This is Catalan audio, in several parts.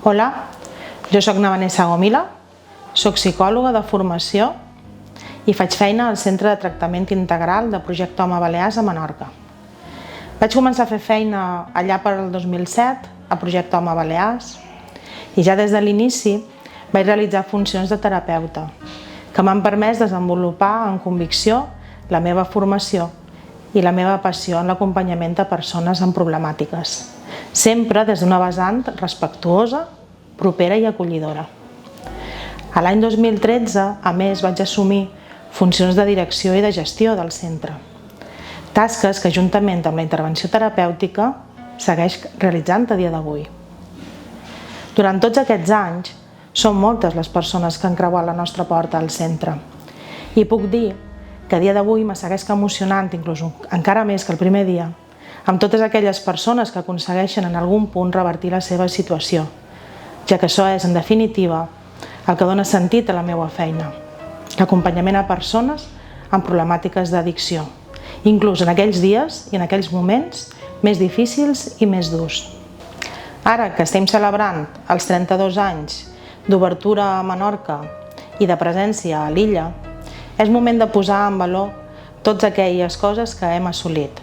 Hola, jo soc na Vanessa Gomila, soc psicòloga de formació i faig feina al Centre de Tractament Integral de Projecte Home Balears a Menorca. Vaig començar a fer feina allà per el 2007 a Projecte Home Balears i ja des de l'inici vaig realitzar funcions de terapeuta que m'han permès desenvolupar amb convicció la meva formació i la meva passió en l'acompanyament de persones amb problemàtiques, sempre des d'una vessant respectuosa, propera i acollidora. A l'any 2013, a més, vaig assumir funcions de direcció i de gestió del centre, tasques que juntament amb la intervenció terapèutica segueix realitzant a dia d'avui. Durant tots aquests anys, són moltes les persones que han creuat la nostra porta al centre i puc dir que a dia d'avui me segueix emocionant, inclús encara més que el primer dia, amb totes aquelles persones que aconsegueixen en algun punt revertir la seva situació, ja que això és, en definitiva, el que dona sentit a la meva feina, l'acompanyament a persones amb problemàtiques d'addicció, inclús en aquells dies i en aquells moments més difícils i més durs. Ara que estem celebrant els 32 anys d'obertura a Menorca i de presència a l'illa, és moment de posar en valor totes aquelles coses que hem assolit,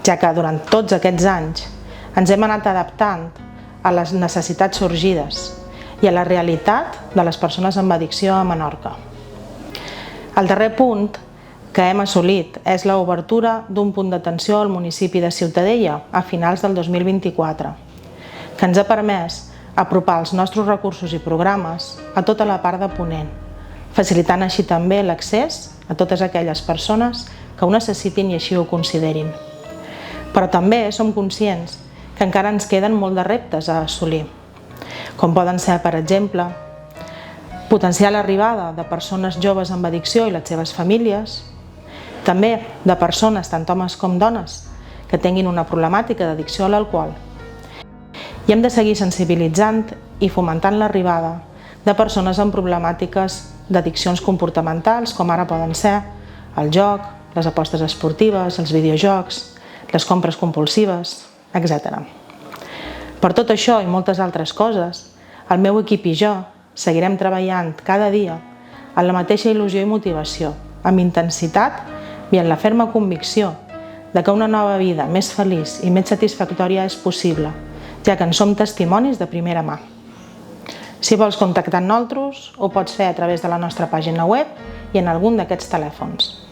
ja que durant tots aquests anys ens hem anat adaptant a les necessitats sorgides i a la realitat de les persones amb addicció a Menorca. El darrer punt que hem assolit és l'obertura d'un punt d'atenció al municipi de Ciutadella a finals del 2024, que ens ha permès apropar els nostres recursos i programes a tota la part de Ponent, facilitant així també l'accés a totes aquelles persones que ho necessitin i així ho considerin. Però també som conscients que encara ens queden molt de reptes a assolir, com poden ser, per exemple, potenciar l'arribada de persones joves amb addicció i les seves famílies, també de persones, tant homes com dones, que tinguin una problemàtica d'addicció a l'alcohol. I hem de seguir sensibilitzant i fomentant l'arribada de persones amb problemàtiques d'addiccions comportamentals, com ara poden ser el joc, les apostes esportives, els videojocs, les compres compulsives, etc. Per tot això i moltes altres coses, el meu equip i jo seguirem treballant cada dia amb la mateixa il·lusió i motivació, amb intensitat i amb la ferma convicció de que una nova vida més feliç i més satisfactòria és possible, ja que en som testimonis de primera mà. Si vols contactar amb nosaltres, ho pots fer a través de la nostra pàgina web i en algun d'aquests telèfons.